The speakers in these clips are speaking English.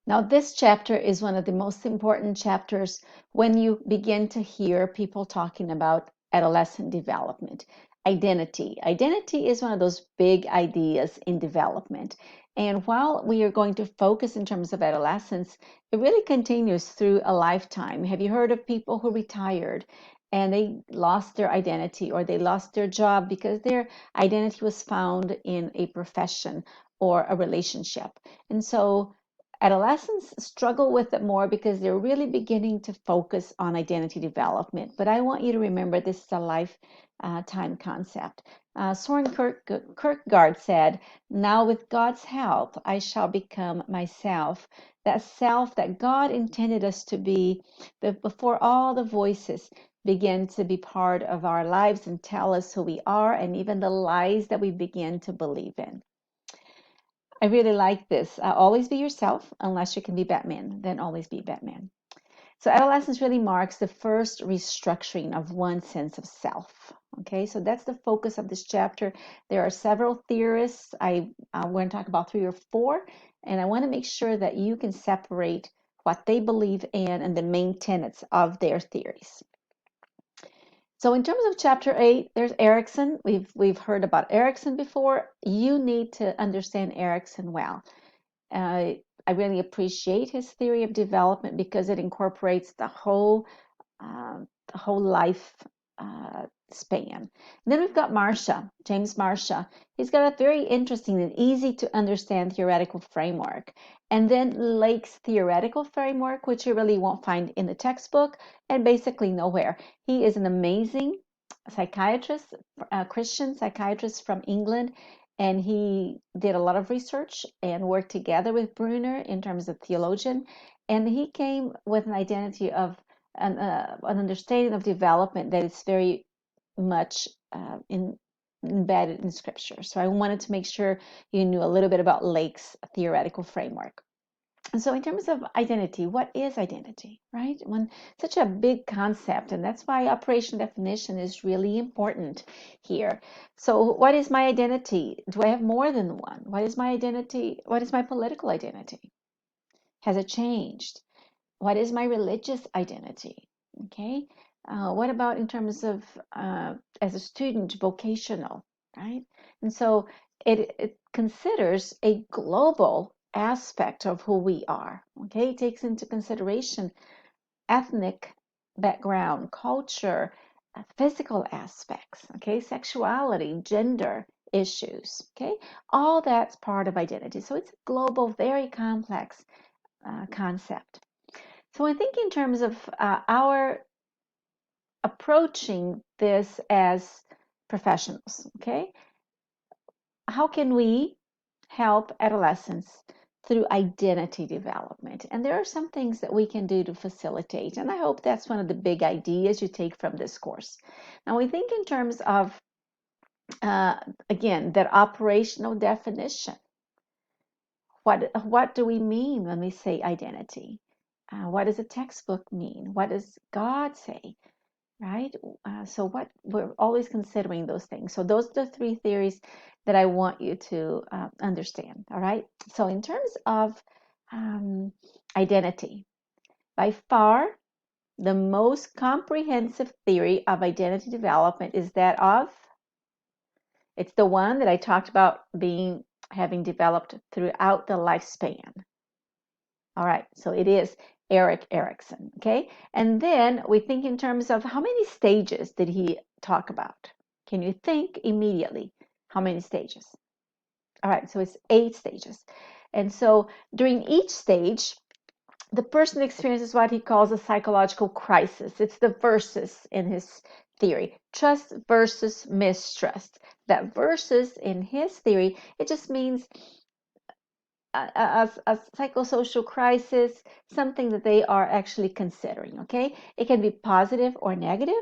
Now, this chapter is one of the most important chapters when you begin to hear people talking about adolescent development. Identity. Identity is one of those big ideas in development. And while we are going to focus in terms of adolescence, it really continues through a lifetime. Have you heard of people who retired and they lost their identity or they lost their job because their identity was found in a profession or a relationship? And so adolescents struggle with it more because they're really beginning to focus on identity development. But I want you to remember this is a lifetime concept. Soren Kierkegaard said, "Now with God's help, I shall become myself." That self that God intended us to be before all the voices begin to be part of our lives and tell us who we are and even the lies that we begin to believe in. I really like this. Always be yourself, unless you can be Batman, then always be Batman. So adolescence really marks the first restructuring of one's sense of self. Okay, so that's the focus of this chapter. There are several theorists. I'm going to talk about 3 or 4, and I want to make sure that you can separate what they believe in and the main tenets of their theories. So in terms of chapter 8, there's Erickson. We've heard about Erickson before. You need to understand Erickson well. I really appreciate his theory of development because it incorporates the whole life span. And then we've got James Marcia. He's got a very interesting and easy to understand theoretical framework. And then Lake's theoretical framework, which you really won't find in the textbook and basically nowhere. He is an amazing psychiatrist, Christian psychiatrist from England, and he did a lot of research and worked together with Bruner in terms of theologian, and he came with an identity of an understanding of development that is very much embedded in Scripture. So I wanted to make sure you knew a little bit about Lake's theoretical framework. And so in terms of identity, what is identity, right? When such a big concept, and that's why operation definition is really important here. So what is my identity? Do I have more than one? What is my identity? What is my political identity? Has it changed? What is my religious identity? Okay. What about in terms of as a student, vocational, right? And so it considers a global aspect of who we are. Okay, it takes into consideration ethnic background, culture, physical aspects. Okay, sexuality, gender issues. Okay, all that's part of identity. So it's a global, very complex concept. So I think in terms of our approaching this as professionals, okay, how can we help adolescents through identity development? And there are some things that we can do to facilitate, and I hope that's one of the big ideas you take from this course. Now we think in terms of, again, that operational definition. What do we mean when we say identity? What does a textbook mean? What does God say? Right? So what we're always considering those things. So those are the 3 theories that I want you to understand. All right. So in terms of identity, by far the most comprehensive theory of identity development is that of, it's the one that I talked about having developed throughout the lifespan. All right, so it is Erik Erikson, okay? And then we think in terms of how many stages did he talk about? Can you think immediately how many stages? All right, so it's 8 stages. And so during each stage, the person experiences what he calls a psychological crisis. It's the versus in his theory, trust versus mistrust. That versus in his theory, it just means a psychosocial crisis, something that they are actually considering, okay? It can be positive or negative.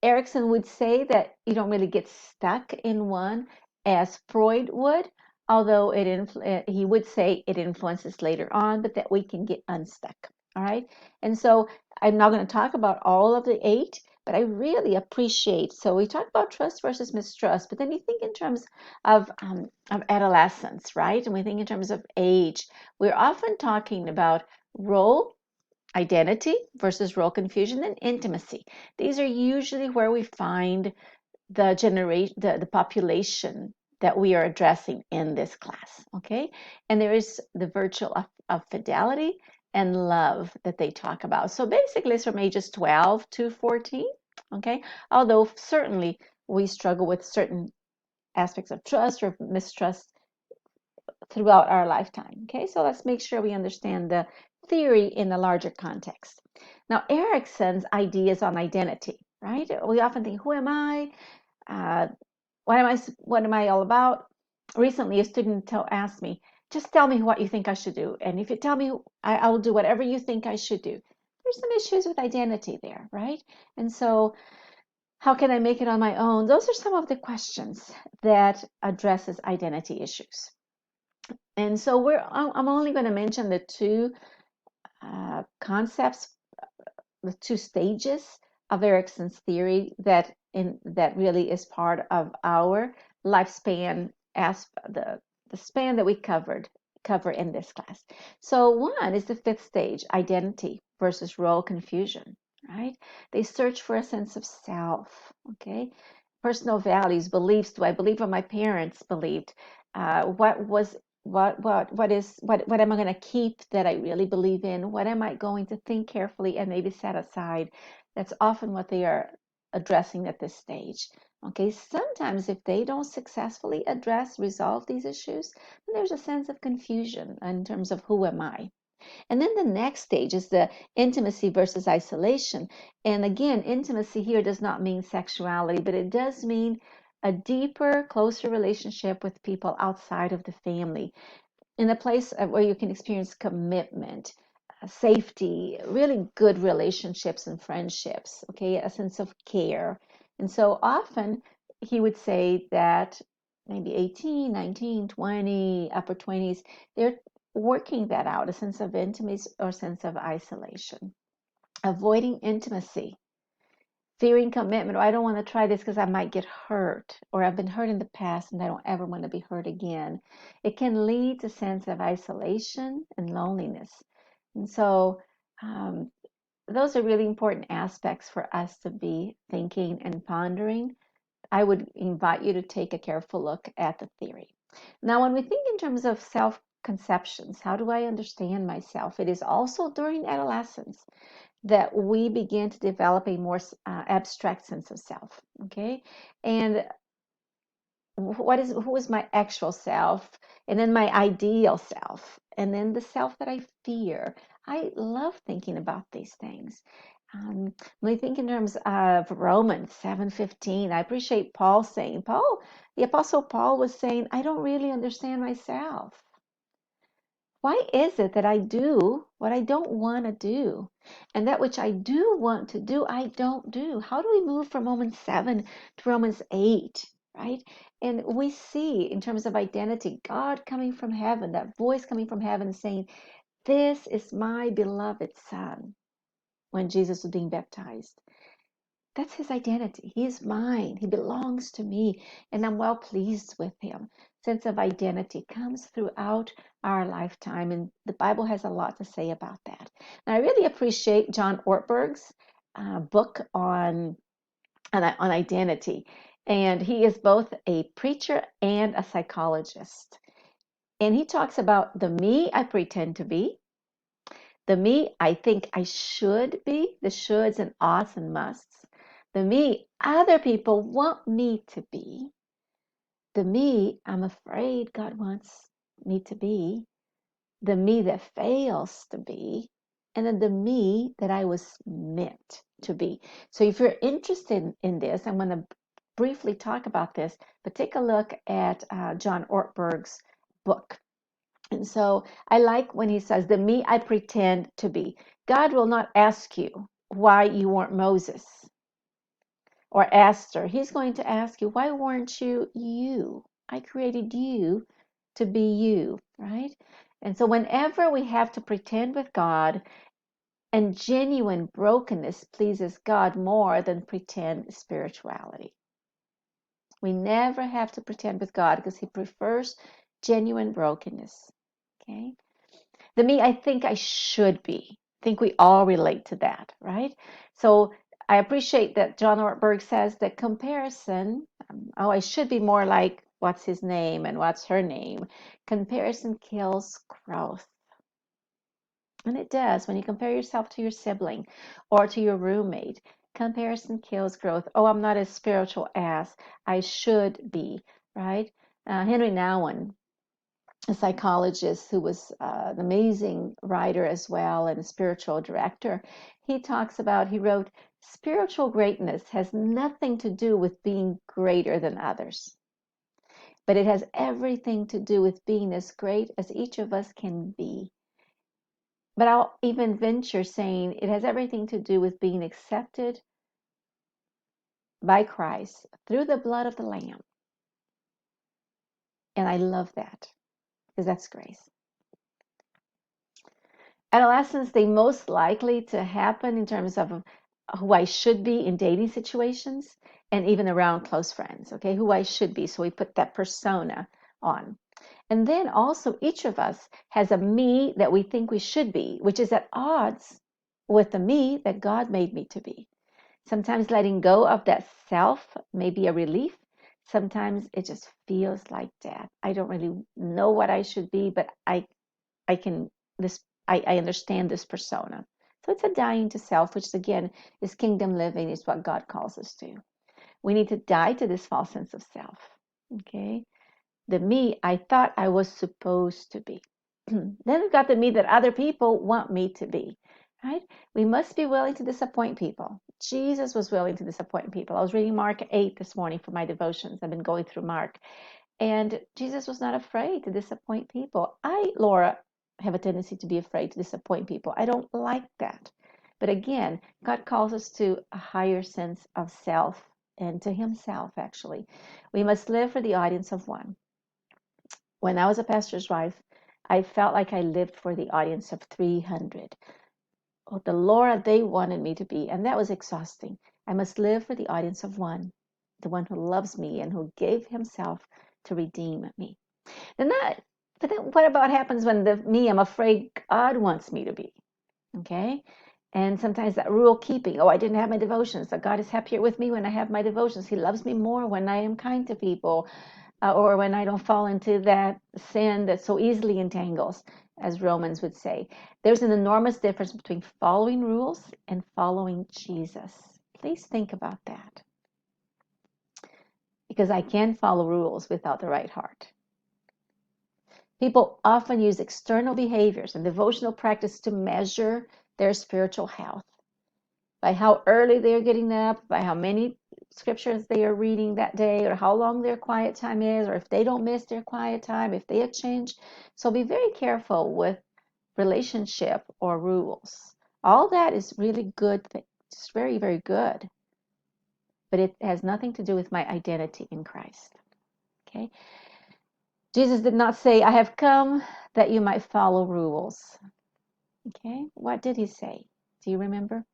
Erikson would say that you don't really get stuck in one as Freud would, although he would say it influences later on, but that we can get unstuck, all right? And so I'm not going to talk about all of the 8, But I really appreciate, so we talk about trust versus mistrust, but then you think in terms of adolescence, right? And we think in terms of age. We're often talking about role identity versus role confusion and intimacy. These are usually where we find the population that we are addressing in this class, okay? And there is the virtue of fidelity and love that they talk about. So basically it's from ages 12 to 14, okay? Although certainly we struggle with certain aspects of trust or mistrust throughout our lifetime, okay? So let's make sure we understand the theory in the larger context. Now, Erickson's ideas on identity, right? We often think, who am I? Uh, what am I all about? Recently, a student asked me, just tell me what you think I should do. And if you tell me, I will do whatever you think I should do. There's some issues with identity there, right? And so how can I make it on my own? Those are some of the questions that addresses identity issues. And so I'm only going to mention the two concepts, the two stages of Erickson's theory that really is part of our lifespan, as the span that we cover in this class. So one is the fifth stage, identity versus role confusion, right? They search for a sense of self, okay? Personal values, beliefs. Do I believe what my parents believed? What am I going to keep that I really believe in? What am I going to think carefully and maybe set aside? That's often what they are addressing at this stage. Okay, sometimes if they don't successfully resolve these issues, then there's a sense of confusion in terms of who am I? And then the next stage is the intimacy versus isolation. And again, intimacy here does not mean sexuality, but it does mean a deeper, closer relationship with people outside of the family, in a place where you can experience commitment, safety, really good relationships and friendships, okay, a sense of care. And so often he would say that maybe 18, 19, 20, upper 20s, they're working that out, a sense of intimacy or sense of isolation, avoiding intimacy, fearing commitment, or I don't want to try this because I might get hurt, or I've been hurt in the past and I don't ever want to be hurt again. It can lead to a sense of isolation and loneliness. And so those are really important aspects for us to be thinking and pondering. I would invite you to take a careful look at the theory. Now, when we think in terms of self-conceptions, how do I understand myself? It is also during adolescence that we begin to develop a more abstract sense of self, okay? And who is my actual self, and then my ideal self, and then the self that I fear. I love thinking about these things. When we think in terms of Romans 7:15, I appreciate Paul saying, the Apostle Paul was saying, I don't really understand myself. Why is it that I do what I don't want to do? And that which I do want to do, I don't do. How do we move from Romans 7 to Romans 8, right? And we see in terms of identity, God coming from heaven, that voice coming from heaven saying, this is my beloved Son, when Jesus was being baptized. That's his identity. He is mine. He belongs to me, and I'm well pleased with him. Sense of identity comes throughout our lifetime, and the Bible has a lot to say about that. And I really appreciate John Ortberg's book on identity, and he is both a preacher and a psychologist. And he talks about the me I pretend to be, the me I think I should be, the shoulds and oughts and musts, the me other people want me to be, the me I'm afraid God wants me to be, the me that fails to be, and then the me that I was meant to be. So if you're interested in this, I'm going to briefly talk about this, but take a look at John Ortberg's book. And so I like when he says, the me I pretend to be. God will not ask you why you weren't Moses or Esther. He's going to ask you, why weren't you you? I created you to be you, right? And so whenever we have to pretend with God, And genuine brokenness pleases God more than pretend spirituality. We never have to pretend with God because He prefers genuine brokenness. Okay? The me I think I should be. I think we all relate to that, right? So I appreciate that John Ortberg says that comparison, I should be more like what's his name and what's her name. Comparison kills growth. And it does. When you compare yourself to your sibling or to your roommate, comparison kills growth. Oh, I'm not as spiritual as I should be, right? Henry Nouwen, a psychologist who was an amazing writer as well and a spiritual director, he wrote, spiritual greatness has nothing to do with being greater than others, but it has everything to do with being as great as each of us can be. But I'll even venture saying it has everything to do with being accepted by Christ through the blood of the Lamb. And I love that because that's grace. Adolescents, they most likely to happen in terms of who I should be in dating situations and even around close friends, okay, who I should be. So we put that persona on. And then also each of us has a me that we think we should be, which is at odds with the me that God made me to be. Sometimes letting go of that self may be a relief. Sometimes it just feels like death. I don't really know what I should be, but I can this I understand this persona. So it's a dying to self, which again is kingdom living, is what God calls us to. We need to die to this false sense of self. Okay? The me I thought I was supposed to be. Then we've got the me that other people want me to be. Right? We must be willing to disappoint people. Jesus was willing to disappoint people. I was reading Mark 8 this morning for my devotions. I've been going through Mark. And Jesus was not afraid to disappoint people. Laura, have a tendency to be afraid to disappoint people. I don't like that. But again, God calls us to a higher sense of self and to Himself, actually. We must live for the audience of one. When I was a pastor's wife, I felt like I lived for the audience of 300. Oh, the Laura they wanted me to be, and that was exhausting. I must live for the audience of one, the one who loves me and who gave Himself to redeem me. But then what about happens when the me I'm afraid God wants me to be? Okay? And sometimes that rule keeping, I didn't have my devotions. So God is happier with me when I have my devotions. He loves me more when I am kind to people or when I don't fall into that sin that so easily entangles, as Romans would say. There's an enormous difference between following rules and following Jesus. Please think about that. Because I can follow rules without the right heart. People often use external behaviors and devotional practice to measure their spiritual health by how early they're getting up, by how many scriptures they are reading that day, or how long their quiet time is, or if they don't miss their quiet time, if they have changed. So be very careful with relationship or rules. All that is really good. It's very, very good. But it has nothing to do with my identity in Christ. Okay? Jesus did not say, I have come that you might follow rules. Okay, what did He say? Do you remember?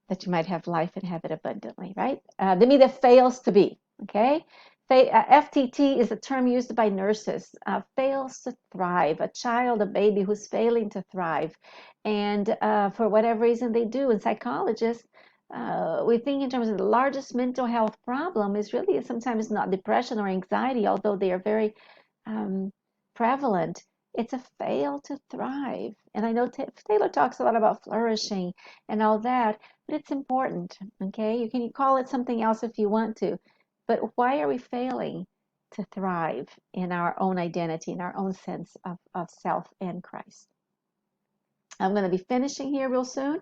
That you might have life and have it abundantly, right? The me that fails to be, okay? FTT is a term used by nurses, fails to thrive, a child, a baby who's failing to thrive. And for whatever reason they do, and psychologists, we think in terms of the largest mental health problem is really sometimes not depression or anxiety, although they are very prevalent. It's a fail to thrive. And I know Taylor talks a lot about flourishing and all that, but it's important, okay? You can call it something else if you want to, but why are we failing to thrive in our own identity, in our own sense of self and Christ? I'm going to be finishing here real soon,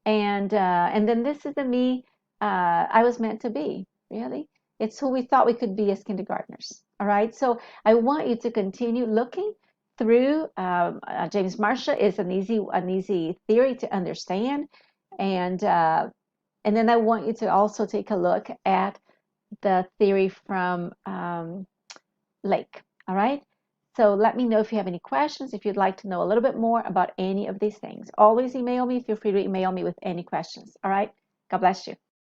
and then this is the me I was meant to be, really. It's who we thought we could be as kindergartners, all right? So I want you to continue looking through. James Marcia is an easy theory to understand, and then I want you to also take a look at the theory from Lake, all right? So let me know if you have any questions, if you'd like to know a little bit more about any of these things. Always email me. Feel free to email me with any questions. All right. God bless you.